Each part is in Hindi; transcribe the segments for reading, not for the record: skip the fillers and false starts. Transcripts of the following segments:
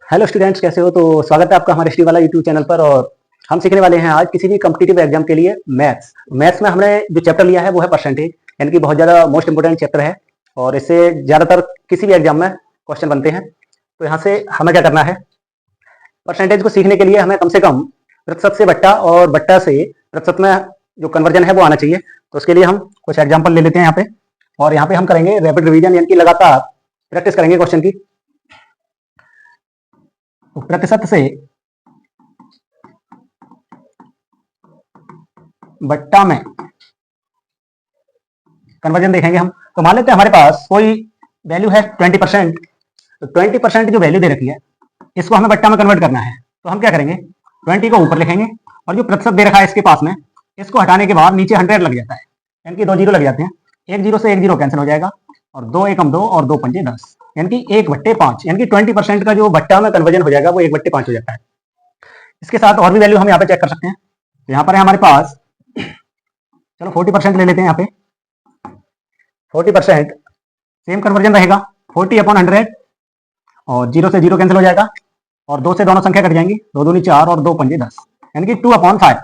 हेलो स्टूडेंट्स, कैसे हो? तो स्वागत है आपका हमारे स्टडी वाला यूट्यूब चैनल पर। और हम सीखने वाले हैं आज किसी भी कॉम्पिटिटिव एग्जाम के लिए मैथ्स में हमने जो चैप्टर लिया है वो है परसेंटेज, यानी कि बहुत ज़्यादा मोस्ट इंपोर्टेंट चैप्टर है और इससे ज़्यादातर किसी भी एग्जाम में क्वेश्चन बनते हैं। तो यहाँ से हमें क्या करना है, परसेंटेज को सीखने के लिए हमें कम से कम प्रतिशत से बट्टा और बट्टा से प्रतिशत में जो कन्वर्जन है वो आना चाहिए। तो उसके लिए हम कुछ एग्जाम्पल ले लेते हैं यहाँ पे, और यहाँ पे हम करेंगे रैपिड रिवीजन, यानी कि लगातार प्रैक्टिस करेंगे क्वेश्चन की। तो प्रतिशत से बट्टा में कन्वर्जन देखेंगे हम। तो मान लेते हैं हमारे पास कोई वैल्यू है 20%। तो 20% जो वैल्यू दे रखी है इसको हमें बट्टा में कन्वर्ट करना है। तो हम क्या करेंगे, 20 को ऊपर लिखेंगे और जो प्रतिशत दे रखा है इसके पास में, इसको हटाने के बाद नीचे 100 लग जाता है, यानी कि 2 जीरो लग जाते हैं। 1 जीरो से 1 जीरो कैंसिल हो जाएगा और 2 एकम 2 और 2 पंजे 10, यानी कि 1/5, यानी कि 20% का जो बट्टा में कन्वर्जन हो जाएगा वो 1/5 हो जाता है। इसके साथ और भी वैल्यू हम यहाँ पे चेक कर सकते हैं। तो यहाँ पर है हमारे पास, चलो 40% ले लेते हैं। यहाँ पे 40% सेम कन्वर्जन रहेगा, 40/100 और 0 से 0 कैंसिल हो जाएगा और 2 से दोनों संख्या कट जाएंगी, 2 दूनी 4 और 2 पंजे 10, यानी कि 2/5।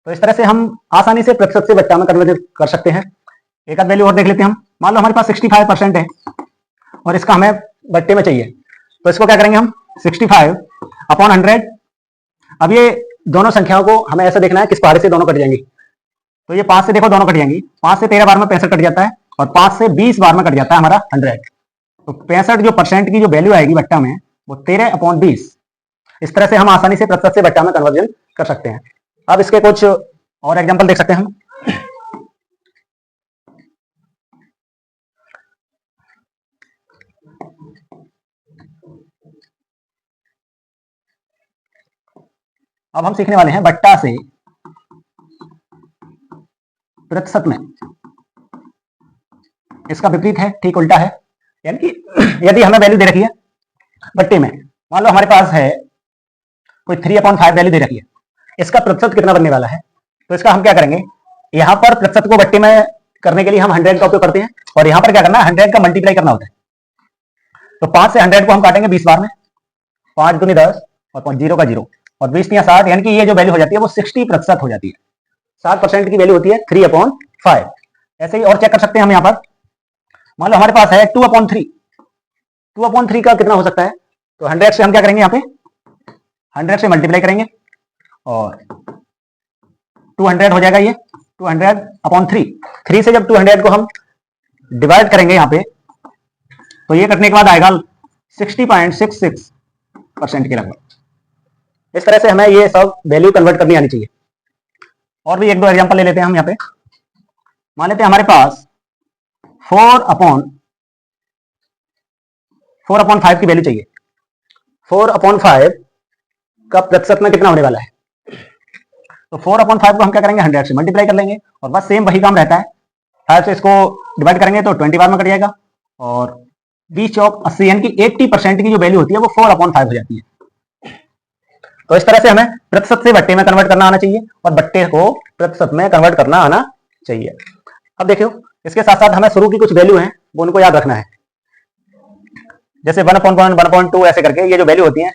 तो इस तरह से हम आसानी से प्रतिशत से बट्टा में कन्वर्जन कर सकते हैं। एक आध वैल्यू और देख लेते हैं हम। मान लो हमारे पास 65% है और इसका हमें बट्टे में चाहिए। तो इसको क्या करेंगे हम, 65/100। अब ये दोनों संख्याओं को हमें ऐसा देखना है किस पहाड़े से दोनों कट जाएंगी। तो ये 5 से देखो दोनों कट जाएंगी, 5 से 13 बार में 65 कट जाता है और 5 से 20 बार में कट जाता है हमारा 100। तो 65 जो परसेंट की जो वैल्यू आएगी बट्टा में वो 13/20। इस तरह से हम आसानी से प्रतिशत से बट्टा में कन्वर्जन कर सकते हैं। अब इसके कुछ और एग्जाम्पल देख सकते हैं हम। अब हम सीखने वाले हैं बट्टा से प्रतिशत में। इसका विपरीत है, ठीक उल्टा है। यानी कि यदि हमें वैल्यू दे रखी है बट्टे में, मान लो हमारे पास है कोई 3/5 वैल्यू दे रखी है, इसका प्रतिशत कितना बनने वाला है। तो इसका हम क्या करेंगे, यहां पर प्रतिशत को बट्टे में करने के लिए हम 100 का उपयोग करते हैं और यहां पर क्या करना है, 100 का मल्टीप्लाई करना होता है। तो 5 से 100 को हम काटेंगे 20 बार में, 5 दूनी 10 और 0 का 0 और 20 या 60, यानी कि ये जो वैल्यू हो जाती है वो 60% हो जाती है। 60% की वैल्यू होती है 3/5। ऐसे ही और चेक कर सकते हैं हम यहाँ पर। मान लो हमारे पास है 2/3। 2/3 का कितना हो सकता है, तो 100 से हम क्या करेंगे, यहाँ पे 100 से मल्टीप्लाई करेंगे और 200 हो जाएगा। ये 200/3, 3 से जब 200 को हम डिवाइड करेंगे यहाँ पे, तो ये करने के बाद आएगा 60.66% के लगभग। इस तरह से हमें ये सब वैल्यू कन्वर्ट करनी आनी चाहिए। और भी एक दो एग्जांपल ले लेते हैं हम यहाँ पे। मान लेते हैं हमारे पास 4/5 की वैल्यू चाहिए। 4/5 का प्रतिशत में कितना होने वाला है, तो 4/5 को हम क्या करेंगे, 100 से मल्टीप्लाई कर लेंगे और बस सेम वही काम रहता है। 5 से इसको डिवाइड करेंगे तो 20 बार में कट जाएगा और 20 चौक 80, यानी कि 80% की जो वैल्यू होती है वो 4/5 हो जाती है। तो इस तरह से हमें प्रतिशत से बट्टे में कन्वर्ट करना आना चाहिए और बट्टे को प्रतिशत में कन्वर्ट करना आना चाहिए। अब देखियो, इसके साथ साथ हमें शुरू की कुछ वैल्यू हैं वो उनको याद रखना है। जैसे 1/1, 1/2 ऐसे करके ये जो वैल्यू होती है,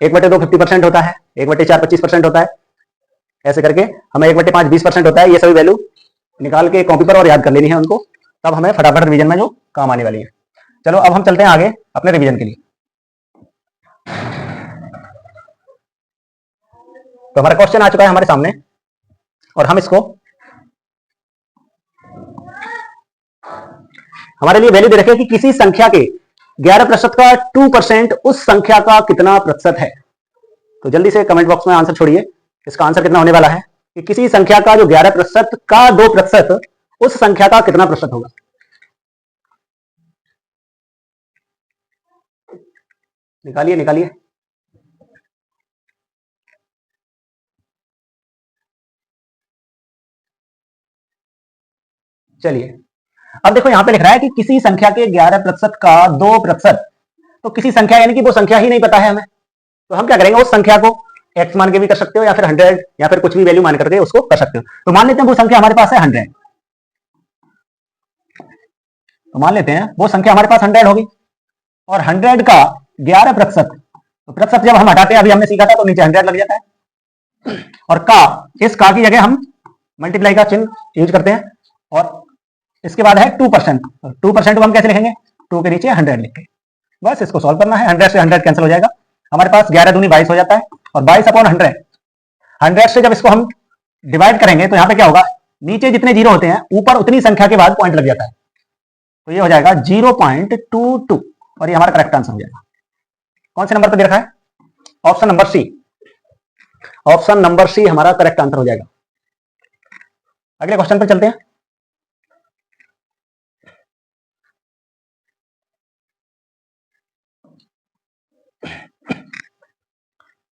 1/2 50% होता है, 1/4 25% होता है, ऐसे करके हमें 1/5 20% होता है। ये सभी वैल्यू निकाल के कॉपी पर और याद कर लेनी है उनको, तब हमें फटाफट रिवीजन में जो काम आने वाली है। चलो अब हम चलते हैं आगे अपने रिवीजन के लिए। तो हमारा क्वेश्चन आ चुका है हमारे सामने और हम इसको, हमारे लिए वैल्यू दे रखे कि किसी संख्या के 11% का 2% उस संख्या का कितना प्रतिशत है। तो जल्दी से कमेंट बॉक्स में आंसर छोड़िए, इसका आंसर कितना होने वाला है कि किसी संख्या का जो 11% का 2% उस संख्या का कितना प्रतिशत होगा। निकालिए निकालिए। चलिए अब देखो, यहां पे लिख रहा है कि किसी संख्या के 11% का 2%। तो किसी संख्या यानी कि वो संख्या ही नहीं पता है हमें, तो हम क्या करेंगे, उस संख्या को x मान के भी कर सकते हो या फिर 100 या फिर कुछ भी वैल्यू मान करके उसको कर सकते हो। तो मान लेते हैं वो संख्या हमारे पास है 100। तो मान लेते हैं वो संख्या हमारे पास 100 होगी और 100 का 11% तो प्रतिशत जब हम हटाते हैं, अभी हमने सीखा था, तो नीचे 100 लग जाता है। और का, इस का की जगह हम मल्टीप्लाई का चिन्ह यूज करते हैं। और इसके बाद है 2%। 2% को हम कैसे लिखेंगे? 2 के नीचे 100 लिख के बस इसको सॉल्व करना है। 100 से 100 कैंसिल हो जाएगा, हमारे पास 11 दूनी 22 हो जाता है। और 22 अपॉन 100 से जब इसको हम डिवाइड करेंगे तो यहाँ पे क्या होगा, नीचे जितने जीरो होते हैं ऊपर उतनी संख्या के बाद पॉइंट लग जाता है, तो ये हो जाएगा 0.22 और ये हमारा करेक्ट आंसर हो जाएगा। कौन से नंबर पर दे रखा है? Option number C. Option number C हमारा करेक्ट आंसर हो जाएगा। अगले क्वेश्चन पर चलते हैं।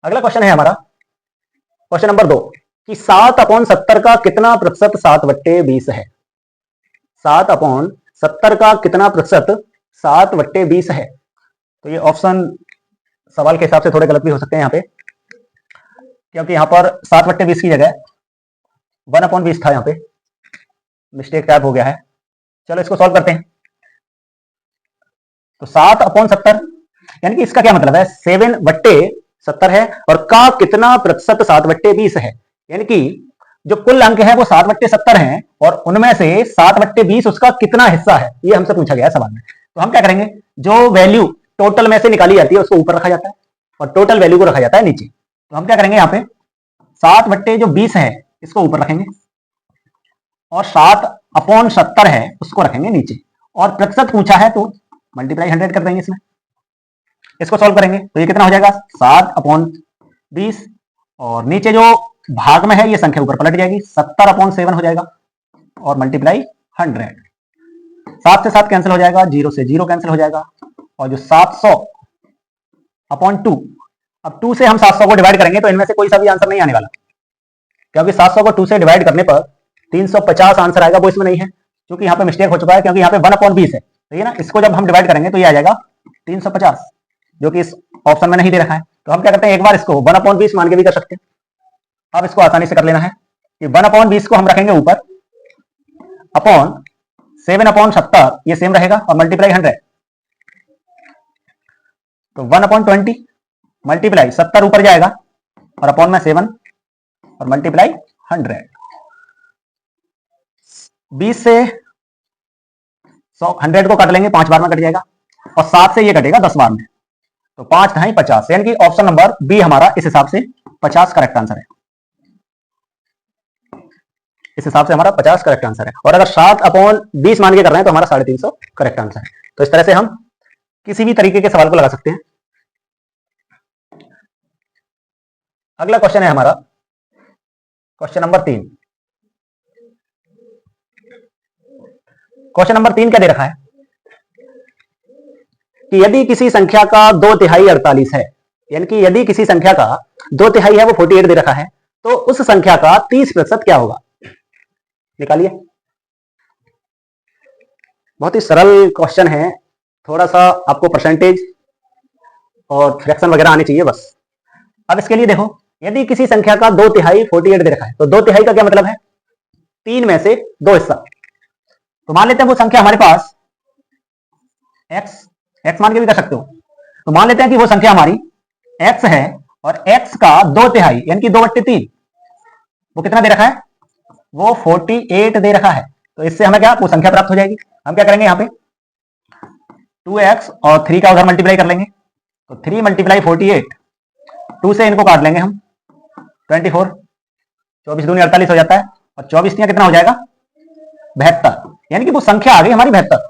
अगला क्वेश्चन है हमारा क्वेश्चन नंबर 2 कि 7/70 का कितना प्रतिशत 7/20 है? 7/70 का कितना प्रतिशत 7/20 है? तो ये ऑप्शन सवाल के हिसाब से थोड़े गलत भी हो सकते हैं यहाँ पे, क्योंकि यहाँ पर 7/20 की जगह 1/20 था, यहाँ पे मिस्टेक टाइप हो गया है। चलो इसको सॉल्व करते हैं। तो 7/70 यानी कि इसका क्या मतलब है, 7/70 है और का कितना प्रतिशत 7/20 है, यानी कि जो कुल अंक है वो 7/70 है और उनमें से 7/20 उसका कितना हिस्सा है, ये हमसे पूछा गया है सवाल में। तो हम क्या करेंगे, जो वैल्यू टोटल में से निकाली जाती है उसको ऊपर रखा जाता है और टोटल वैल्यू को रखा जाता है नीचे। तो हम क्या करेंगे, यहाँ पे 7/20 है इसको ऊपर रखेंगे और 7/70 है उसको रखेंगे नीचे, और प्रतिशत पूछा है तो मल्टीप्लाई 100 कर देंगे इसमें। इसको सॉल्व करेंगे तो ये कितना हो जाएगा, 7/20 और नीचे जो भाग में है ये संख्या ऊपर पलट जाएगी, 70/7 हो जाएगा और मल्टीप्लाई 100। 7 से 7 कैंसिल हो जाएगा, 0 से 0 कैंसिल हो जाएगा और जो 700/2, अब 2 से हम 700 को डिवाइड करेंगे तो इनमें से कोई सा भी आंसर नहीं आने वाला, क्योंकि 700 को 2 से डिवाइड करने पर 350 आंसर आएगा, वो इसमें नहीं है क्योंकि यहाँ पे मिस्टेक हो चुका है, क्योंकि यहाँ पे 1/20 है, सही है ना। इसको जब हम डिवाइड करेंगे तो ये आ जाएगा 350, जो कि इस ऑप्शन में नहीं दे रखा है। तो हम क्या करते हैं, एक बार इसको 1/20 मान के भी कर सकते हैं। अब इसको आसानी से कर लेना है कि 1/20 को हम रखेंगे ऊपर, अपॉन 7/70 ये सेम रहेगा और मल्टीप्लाई 100, तो 1/20 मल्टीप्लाई 70 ऊपर जाएगा और अपॉन में 7 और मल्टीप्लाई 100। 20 से 100 को काट लेंगे, 5 बार में कट जाएगा और 7 से ये कटेगा 10 बार में, तो 5 × 50, यानी कि ऑप्शन नंबर बी हमारा इस हिसाब से 50 करेक्ट आंसर है। इस हिसाब से हमारा 50 करेक्ट आंसर है। और अगर 7/20 मान के कर रहे हैं तो हमारा 350 करेक्ट आंसर है। तो इस तरह से हम किसी भी तरीके के सवाल को लगा सकते हैं। अगला क्वेश्चन है हमारा क्वेश्चन नंबर 3। क्वेश्चन नंबर 3 क्या दे रखा है कि यदि किसी संख्या का 2/3 48 है, यानी कि यदि किसी संख्या का 2/3 है वो 48 दे रखा है, तो उस संख्या का 30% क्या होगा? निकालिए। बहुत ही सरल क्वेश्चन है, थोड़ा सा आपको परसेंटेज और फ्रैक्शन वगैरह आने चाहिए बस। अब इसके लिए देखो, यदि किसी संख्या का 2/3 48 दे रखा है, तो 2/3 का क्या मतलब है, 3 में से 2 हिस्सा। तो मान लेते हैं वो संख्या हमारे पास x मान के भी कर सकते हो, तो मान लेते हैं कि वो संख्या हमारी x है और x का 2/3 यानी कि 2/3 वो कितना दे रखा है, वो 48 दे रखा है। तो इससे हमें क्या, वो संख्या प्राप्त हो जाएगी। हम क्या करेंगे, यहाँ पे 2x और 3 का उधर मल्टीप्लाई कर लेंगे, तो 3 × 48, 2 से इनको काट लेंगे हम 24, 24 दूनी 48 हो जाता है और 24 कितना हो जाएगा 72, यानी कि वो संख्या आ गई हमारी 72।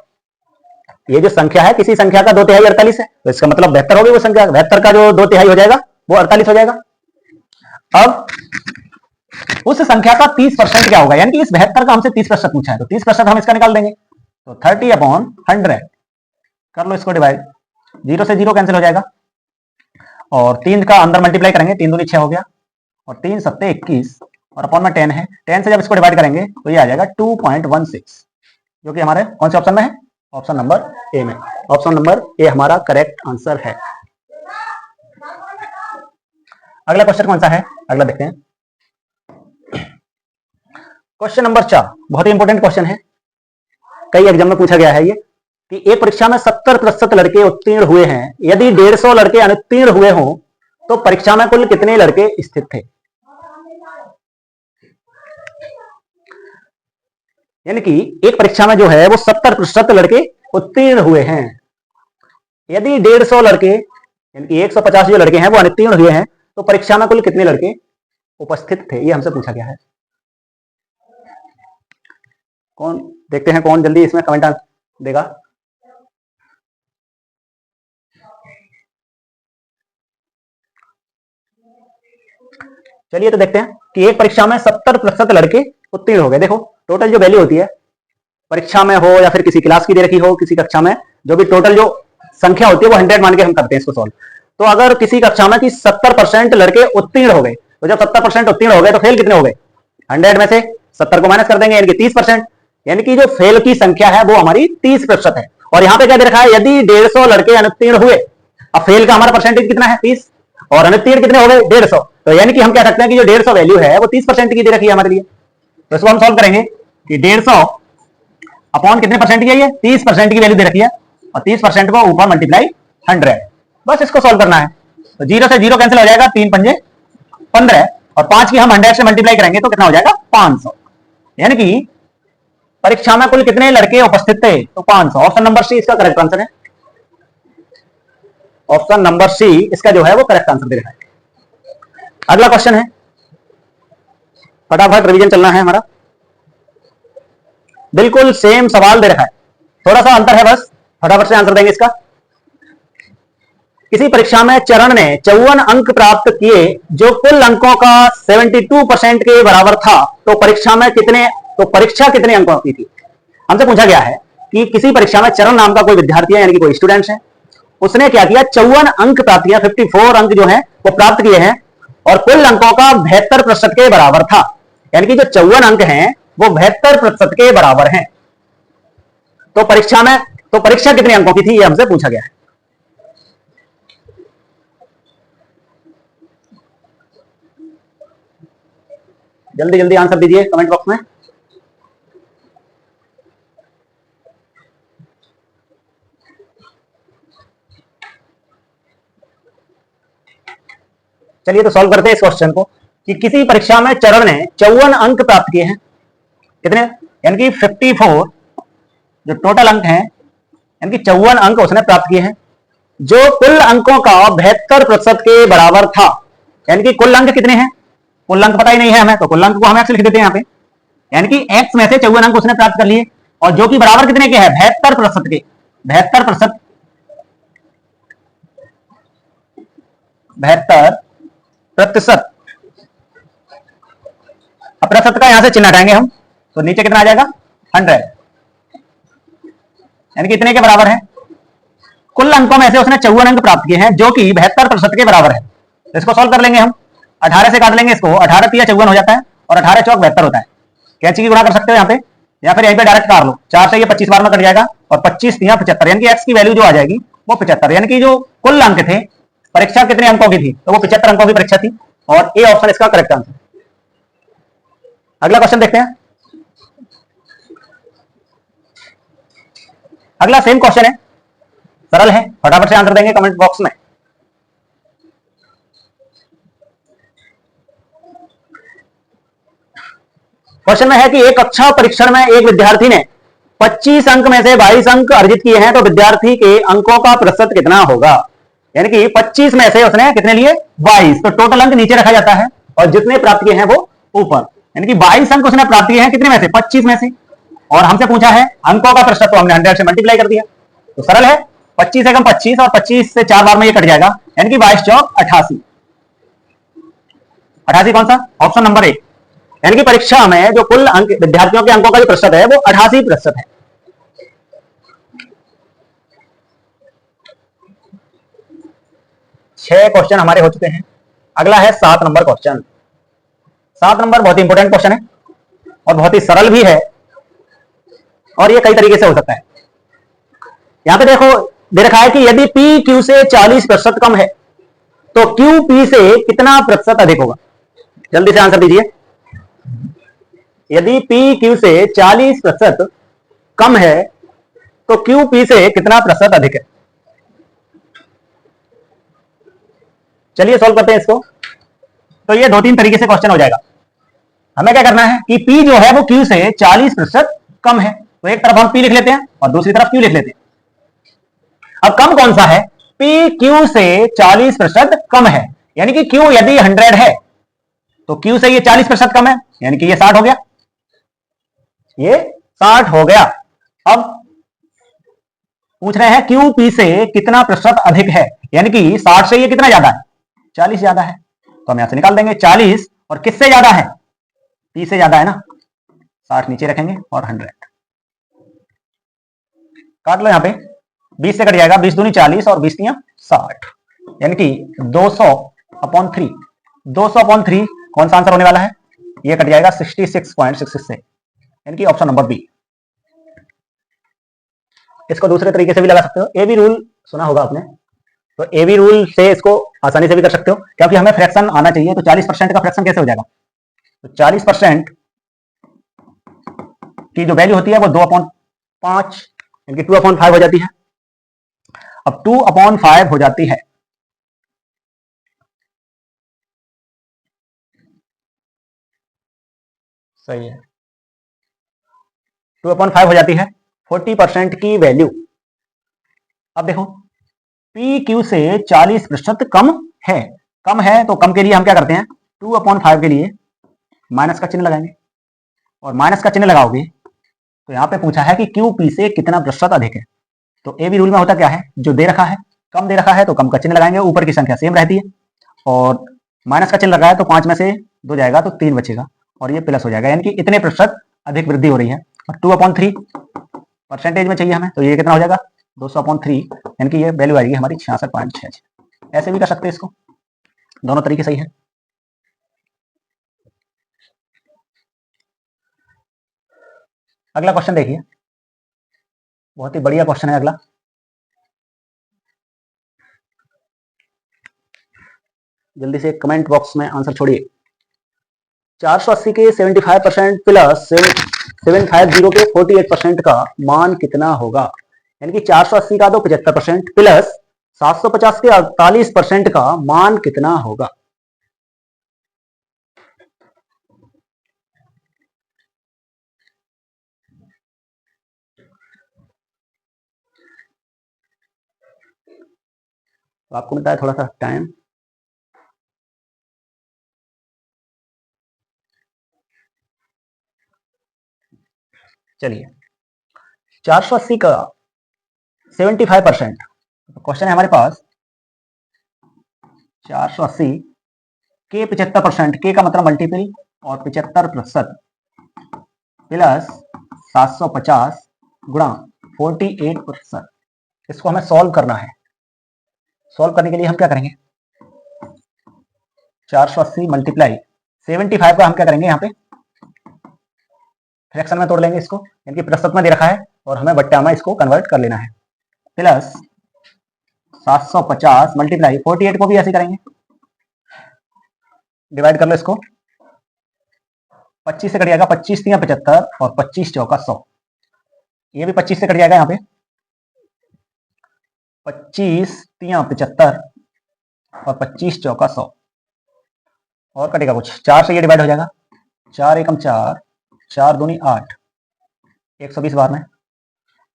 ये जो संख्या है, किसी संख्या का 2/3 48 है, तो इसका मतलब 72 होगी वो संख्या। 72 का जो 2/3 हो जाएगा वो 48 हो जाएगा। अब उस संख्या का 30% क्या होगा, यानी कि इस 72 का हमसे 30% पूछा है, तो 30% हम इसका निकाल देंगे, तो 30/100 कर लो इसको डिवाइड, 0 से 0 कैंसिल हो जाएगा और 3 का अंदर मल्टीप्लाई करेंगे, 3 दूनी 6 हो गया और 3 7 21 और अपॉन में 10 है। 10 से जब इसको डिवाइड करेंगे तो ये आ जाएगा 2.16, जो कि हमारे कौन से ऑप्शन में है, ऑप्शन नंबर ए में। ऑप्शन नंबर ए हमारा करेक्ट आंसर है। अगला क्वेश्चन कौन सा है, अगला देखते हैं। क्वेश्चन नंबर 4 बहुत ही इंपॉर्टेंट क्वेश्चन है, कई एग्जाम में पूछा गया है ये कि एक परीक्षा में 70% लड़के उत्तीर्ण हुए हैं, यदि 150 लड़के अनुत्तीर्ण हुए हों तो परीक्षा में कुल कितने लड़के स्थित थे। यानी कि एक परीक्षा में जो है वो 70% लड़के उत्तीर्ण हुए हैं, यदि 150 लड़के यानी कि 150 जो लड़के हैं वो अनुत्तीर्ण हुए हैं तो परीक्षा में कुल कितने लड़के उपस्थित थे, ये हमसे पूछा गया है। कौन देखते हैं कौन जल्दी इसमें कमेंट देगा। चलिए तो देखते हैं कि एक परीक्षा में 70% लड़के उत्तीर्ण हो गए। देखो टोटल जो वैल्यू होती है परीक्षा में हो या फिर किसी क्लास की दे रखी हो, किसी कक्षा में जो भी टोटल जो संख्या होती है वो 100 मान के हम करते हैं इसको सॉल्व। तो अगर किसी कक्षा में कि 70% लड़के उत्तीर्ण हो गए, तो जब 70% उत्तीर्ण हो गए तो फेल कितने हो गए, 100 में से 70 को माइनस कर देंगे यानी कि 30%, यानी कि जो फेल की संख्या है वो हमारी 30% है। और यहाँ पे क्या दे रखा है, यदि 150 लड़के अनुत्तीर्ण हुए, अब फेल का हमारा परसेंटेज कितना है 30 और अनुत्तीर्ण कितने हो गए 150, तो यानी कि हम कह सकते हैं कि जो 150 वैल्यू है वो 30% की दे रखी है हमारे लिए। तो इसको हम सॉल्व करेंगे कि 150 अपॉन कितने परसेंट की है, ये 30% की वैल्यू दे रखी है और 30% को ऊपर मल्टीप्लाई 100, बस इसको सॉल्व करना है। तो 0 से 0 कैंसिल हो जाएगा, 3 पंजे 15 और 5 की हम 100 से मल्टीप्लाई करेंगे तो कितना हो जाएगा 500, यानी कि परीक्षा में कुल कितने लड़के उपस्थित थे, तो 500। ऑप्शन नंबर सी इसका करेक्ट आंसर है। ऑप्शन नंबर सी इसका जो है वो करेक्ट आंसर दे रहा है। अगला क्वेश्चन है, फटाफट रिवीजन चलना है हमारा, बिल्कुल सेम सवाल दे रखा है, थोड़ा सा अंतर है बस, फटाफट से आंसर देंगे इसका। किसी परीक्षा में चरण ने 54 अंक प्राप्त किए जो कुल अंकों का 72% के बराबर था, तो परीक्षा कितने अंकों की थी। हमसे पूछा गया है कि किसी परीक्षा में चरण नाम का कोई विद्यार्थी है यानी कि कोई स्टूडेंट है, उसने क्या किया 54 अंक प्राप्त किया, 54 अंक जो है वो प्राप्त किए हैं और कुल अंकों का 72% के बराबर था, यानी कि जो 54 अंक हैं वो 72% के बराबर हैं। तो परीक्षा कितने अंकों की थी ये हमसे पूछा गया है। जल्दी जल्दी आंसर दीजिए कमेंट बॉक्स में। चलिए तो सॉल्व करते हैं इस क्वेश्चन को कि किसी परीक्षा में चरण ने 54 अंक प्राप्त किए हैं, कितने, यानी कि 54 जो टोटल अंक हैं, यानी कि 54 अंक उसने प्राप्त किए हैं जो कुल अंकों का 72% के बराबर था, यानी कि कुल अंक कितने हैं, कुल अंक पता ही नहीं है हमें, तो कुल अंक को हम एक्स लिख देते हैं यहाँ पे, यानी कि एक्स में से 54 अंक उसने प्राप्त कर लिए और जो कि बराबर कितने के हैं 72% के, 72% प्रतिशत का यहां से चिन्ह हटाएंगे हम, तो नीचे कितना आ जाएगा 100, यानी कि इतने के बराबर है। कुल अंकों में से उसने 54 अंक प्राप्त किए हैं जो कि 72% के बराबर है। तो इसको सॉल्व कर लेंगे हम, 18 से काट लेंगे इसको, 18 3 54 हो जाता है और 18 चौक 72 होता है। कैंची की गुणा कर सकते हो यहाँ पे या फिर यहीं पे डायरेक्ट काट लो, 4 से ये 25 बार में कट जाएगा और 25 3 75, यानी कि एक्स की वैल्यू जो आ जाएगी वो 75, यानी कि जो कुल अंक थे, परीक्षा कितने अंकों की थी, तो वो 75 अंकों की परीक्षा थी और ए ऑप्शन इसका करेक्ट आंसर। अगला क्वेश्चन देखते हैं। अगला सेम क्वेश्चन है, सरल है, फटाफट से आंसर देंगे कमेंट बॉक्स में। क्वेश्चन में है कि एक कक्षा परीक्षण में एक विद्यार्थी ने 25 अंक में से 22 अंक अर्जित किए हैं, तो विद्यार्थी के अंकों का प्रतिशत कितना होगा, यानी कि 25 में से उसने कितने लिए 22, तो टोटल अंक नीचे रखा जाता है और जितने प्राप्त किए हैं वो ऊपर, यानी कि 22 अंक उसने प्राप्त किए हैं कितने में से 25 में से, और हमसे पूछा है अंकों का प्रतिशत, तो हमने 100 से मल्टीप्लाई कर दिया, तो सरल है, 25 एकम 25 और 25 से 4 बार में ये कट जाएगा, यानी कि 22 चौक 88, 88 कौन सा, ऑप्शन नंबर 1, यानी कि परीक्षा में जो कुल अंक विद्यार्थियों के अंकों का जो प्रतिशत है वो 88% है। छह क्वेश्चन हमारे हो चुके हैं, अगला है 7 नंबर क्वेश्चन। 7 नंबर बहुत इंपॉर्टेंट क्वेश्चन है और बहुत ही सरल भी है और ये कई तरीके से हो सकता है। यहां पे देखो दे रखा है कि यदि पी क्यू से 40% कम है तो क्यू पी से कितना प्रतिशत अधिक होगा, जल्दी से आंसर दीजिए। यदि पी क्यू से 40% कम है तो क्यू पी से कितना प्रतिशत अधिक है? चलिए सॉल्व करते हैं इसको। तो ये 2-3 तरीके से क्वेश्चन हो जाएगा। हमें क्या करना है कि P जो है वो Q से 40% कम है, तो एक तरफ हम P लिख लेते हैं और दूसरी तरफ Q लिख लेते हैं। अब कम कौन सा है? P Q से 40% कम है, यानी कि Q यदि 100 है तो Q से ये 40% कम है, यानी कि ये 60 हो गया, ये 60 हो गया। अब पूछ रहे हैं Q P से कितना प्रतिशत अधिक है, यानी कि 60 से ये कितना ज्यादा है? 40 ज्यादा है, तो हम यहां से निकाल देंगे 40 और किससे ज्यादा है? P से ज्यादा है ना, 60 नीचे रखेंगे और 100 काट लो, यहां पे 20 से कट जाएगा, 20 दूनी 40 और 20 तियां 60, यानी कि 200/3। 200/3 कौन सा आंसर होने वाला है? ये कट जाएगा 66.66 से, यानी कि ऑप्शन नंबर बी। इसको दूसरे तरीके से भी लगा सकते हो, ए बी रूल सुना होगा आपने, तो ए बी रूल से इसको आसानी से भी कर सकते हो, क्योंकि हमें फ्रैक्शन आना चाहिए। तो 40% का फ्रैक्शन कैसे हो जाएगा? तो 40% की जो वैल्यू होती है वो 2/5 यानी कि 2/5 हो जाती है। अब 2/5 हो जाती है, सही है, 2/5 हो जाती है 40% की वैल्यू। अब देखो पी क्यू से 40% कम है। कम है तो कम के लिए हम क्या करते हैं? 2/5 के लिए माइनस का चिन्ह लगाएंगे, और माइनस का चिन्ह लगाओगे तो यहां पे पूछा है कि क्यू पी से कितना प्रतिशत अधिक है। तो ए बी रूल में होता क्या है, जो दे रखा है, कम दे रखा है तो कम का चिन्ह लगाएंगे, ऊपर की संख्या सेम रहती है, और माइनस का चिन्ह लगाया तो 5 में से 2 जाएगा तो 3 बचेगा, और ये प्लस हो जाएगा, यानी कि इतने प्रतिशत अधिक वृद्धि हो रही है। और 2/3 परसेंटेज में चाहिए हमें, तो ये कितना हो जाएगा? 200/3, यानी कि ये वैल्यू आएगी हमारी 66.66। ऐसे भी कर सकते हैं इसको, दोनों तरीके सही है। अगला क्वेश्चन देखिए, बहुत ही बढ़िया क्वेश्चन है अगला। जल्दी से कमेंट बॉक्स में आंसर छोड़िए। 480 के 75% प्लस 750 के 48% का मान कितना होगा? यानी कि 480 का तो 75% प्लस 750 के 48% का मान कितना होगा? तो आपको मिलता है थोड़ा सा टाइम। चलिए 480 का 75%, क्वेश्चन है हमारे पास 480 के 75%, के का मतलब मल्टीपल और 75% प्लस 750 गुणा 48%। इसको हमें सॉल्व करना है। सॉल्व करने के लिए हम क्या करेंगे? 480 मल्टीप्लाई 75 का हम क्या करेंगे? यहाँ पे फ्रैक्शन में तोड़ लेंगे इसको, यानी कि प्रतिशत में दे रखा है और हमें बट्टा में इसको कन्वर्ट कर लेना है। प्लस 750 मल्टीप्लाई 48 को भी ऐसे करेंगे, डिवाइड कर लो इसको, 25 से कट जाएगा, 25 तियां 75 और 25 चौका 100। ये भी 25 से कट जाएगा, यहाँ पे 25 तियां 75 और 25 चौका 100, और कटेगा कुछ, 4 से ये डिवाइड हो जाएगा, 4 एकम 4, 4 दूनी 8, 120 बार में,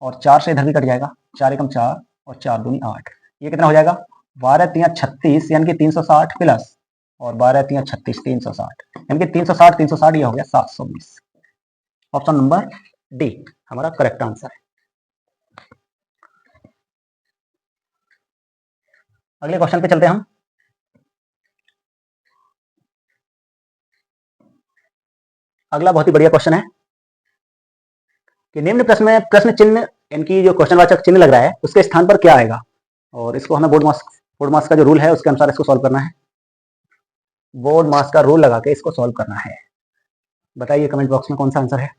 और 4 से इधर भी कट जाएगा, 4 एकम 4 और 4 दूनी 8, ये कितना हो जाएगा? 12 तियां 36 यानी कि 360 प्लस, और 12 तियां 36 360, यानी कि 360 360 ये हो गया 720। ऑप्शन नंबर डी हमारा करेक्ट आंसर है। अगले क्वेश्चन पे चलते हैं हम। अगला बहुत ही बढ़िया क्वेश्चन है कि निम्न प्रश्न में प्रश्न चिन्ह, इनकी जो क्वेश्चनवाचक चिन्ह लग रहा है उसके स्थान पर क्या आएगा, और इसको हमें बोर्ड मास का जो रूल है उसके अनुसार इसको सॉल्व करना है। बोर्ड मास का रूल लगा के इसको सॉल्व करना है। बताइए कमेंट बॉक्स में कौन सा आंसर है।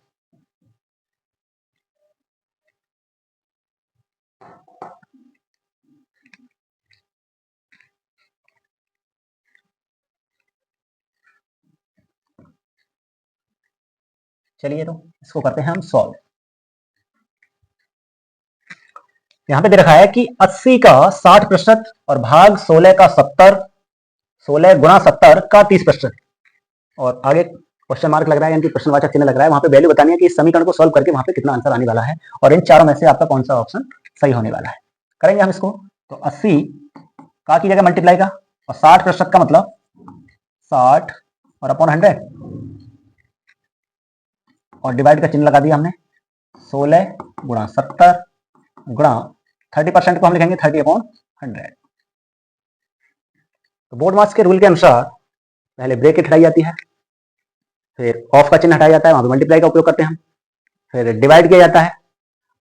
चलिए तो इसको करते हैं हम सॉल्व। यहाँ पे दे रखा है कि 80 का 60% और भाग 16 का 70, 16 गुणा 70 का 30%। और आगे क्वेश्चन मार्क लग रहा है, यानी कि प्रश्नवाचक चिन्ह लग रहा है, वहां पे वैल्यू बतानी है कि इस समीकरण को सॉल्व करके वहां पे कितना आंसर आने वाला है, और इन चारों में से आपका कौन सा ऑप्शन सही होने वाला है। करेंगे हम इसको। तो 80 का की जगह मल्टीप्लाई का, और 60% का मतलब 60 और अपॉन 100, और डिवाइड का चिन्ह लगा दिया हमने। 16 गुणा 70 गुणा 30% को हम लिखेंगे 30 अपॉन 100। तो बोर्ड मार्क्स के रूल के अनुसार पहले ब्रैकेट हटाई जाती है, फिर ऑफ का चिन्ह हटाया जाता है, वहां पे मल्टीप्लाई का उपयोग करते हैं हम, फिर डिवाइड किया जाता है,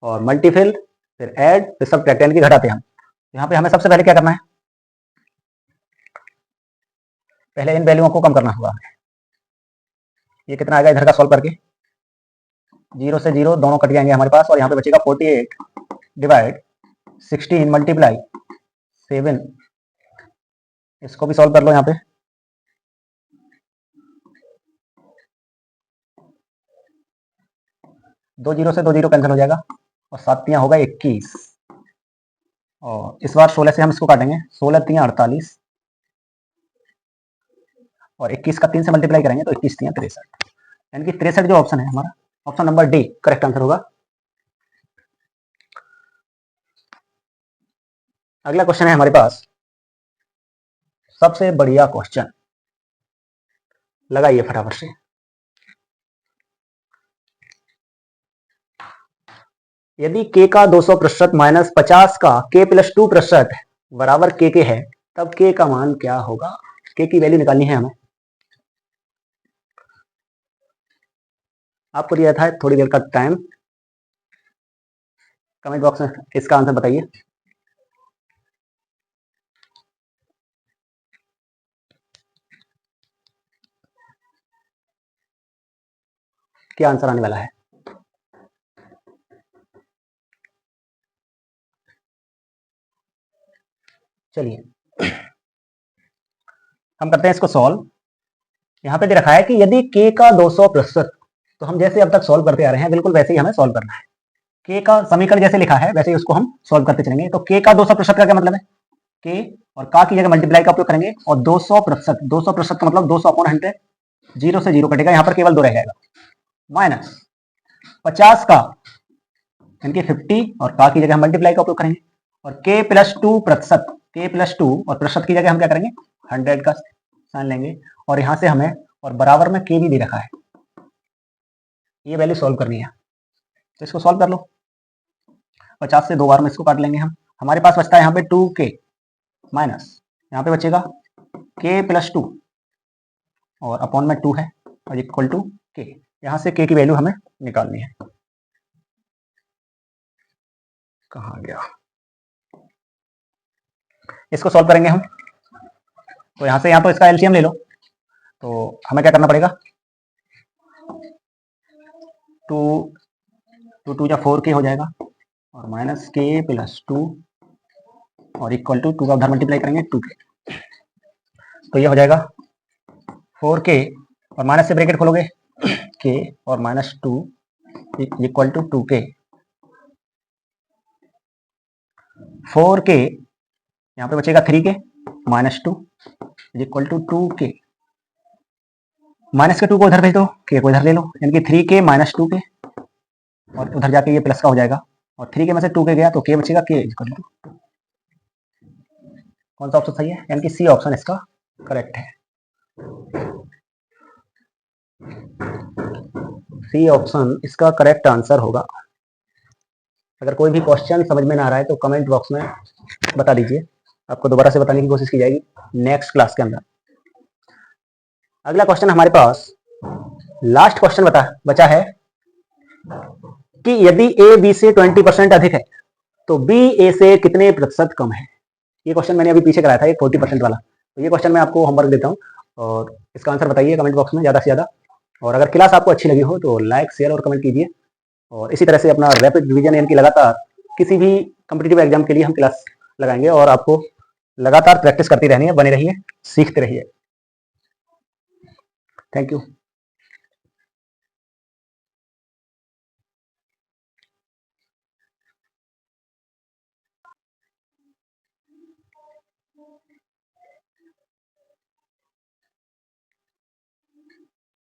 और मल्टीफिल, फिर ऐड, फिर सब यानी कि घटाते हैं हम। यहाँ पे हमें सबसे पहले क्या करना है, पहले इन वैल्यूओं को कम करना होगा। ये कितना आएगा इधर का सॉल्व करके, 0 से 0 दोनों कट जाएंगे हमारे पास, और यहाँ पे बचेगा 48 डिवाइड 16 मल्टीप्लाई 7। इसको भी सॉल्व कर लो। यहाँ पे 2 0 से 2 0 कैंसिल हो जाएगा, और 7 तियां होगा 21, और इस बार 16 से हम इसको काटेंगे, 16 तियां 48, और 21 का 3 से मल्टीप्लाई करेंगे तो 21 तियां 63, यानी कि 63 जो ऑप्शन है हमारा, option number D correct answer होगा। अगला क्वेश्चन है हमारे पास, सबसे बढ़िया क्वेश्चन, लगाइए फटाफट से। यदि k का 200% माइनस 50 का k प्लस 2% बराबर k है, तब k का मान क्या होगा। k की वैल्यू निकालनी है हमें। आपको दिया था थोड़ी देर का टाइम, कमेंट बॉक्स में इसका आंसर बताइए। क्या आंसर आने वाला है। चलिए हम करते हैं इसको सॉल्व। यहाँ पे दे रखा है कि यदि k का 200%, तो हम जैसे अब तक सॉल्व करते आ रहे हैं बिल्कुल वैसे ही हमें सॉल्व करना है। k का समीकरण जैसे लिखा है वैसे ही उसको हम सॉल्व करते चलेंगे। तो k का 200% का क्या मतलब है, k और का की जगह मल्टीप्लाई का उपयोग करेंगे, और 200%, 200% का मतलब 200 अपॉन 100, 0 से 0 कटेगा, यहाँ पर केवल 2 रह जाएगा, माइनस 50 का यानी कि 50, और का की जगह हम मल्टीप्लाई का उपयोग करेंगे, और k प्लस 2%, k प्लस 2 और प्रतिशत की जगह हम क्या करेंगे 100 का साइन लेंगे, और यहाँ से हमें और बराबर में k भी दे रखा है, ये वैल्यू सॉल्व करनी है। तो इसको सॉल्व कर लो। 50 से 2 बार में इसको काट लेंगे हम, हमारे पास बचता है यहाँ पे 2k माइनस, यहाँ पे बचेगा k प्लस 2 और अपॉन में 2 है, और इक्वल टू k। यहाँ से k की वैल्यू हमें निकालनी है। कहाँ गया, इसको सॉल्व करेंगे हम। तो यहाँ से यहाँ तो इसका एलसीएम ले लो, तो हमें क्या करना पड़ेगा, 2 या 4k हो जाएगा, और माइनस k प्लस 2 और इक्वल टू 2 का उधर मल्टीप्लाई करेंगे 2k, तो ये हो जाएगा 4k, और माइनस से ब्रैकेट खोलोगे k और minus 2 equal to 2k। 4k यहाँ पे बचेगा 3k minus 2 equal to 2k, minus के 2 को उधर भेज दो, k को इधर ले लो, यानी कि 3k माइनस 2k, और उधर जाके ये प्लस का हो जाएगा, और 3k में से 2k गया तो k बचेगा, k इक्वल टू 2। कौन सा ऑप्शन सही है, यानी कि सी ऑप्शन इसका करेक्ट है। सी ऑप्शन इसका करेक्ट आंसर होगा। अगर कोई भी क्वेश्चन समझ में ना आ रहा है तो कमेंट बॉक्स में बता दीजिए, आपको दोबारा से बताने की कोशिश की जाएगी नेक्स्ट क्लास के अंदर। अगला क्वेश्चन हमारे पास लास्ट क्वेश्चन बचा है कि यदि ए बी से 20% अधिक है तो बी ए से कितने प्रतिशत कम है। ये क्वेश्चन मैंने अभी पीछे कराया था, एक 40% वाला। तो ये क्वेश्चन मैं आपको होमवर्क देता हूँ, और इसका आंसर बताइए कमेंट बॉक्स में ज़्यादा से ज़्यादा। और अगर क्लास आपको अच्छी लगी हो तो लाइक, शेयर और कमेंट कीजिए, और इसी तरह से अपना रैपिड रिवीजन यानी कि लगातार किसी भी कॉम्पिटिटिव एग्जाम के लिए हम क्लास लगाएंगे, और आपको लगातार प्रैक्टिस करती रहनी है, बने रहिए, सीखते रहिए। Thank you.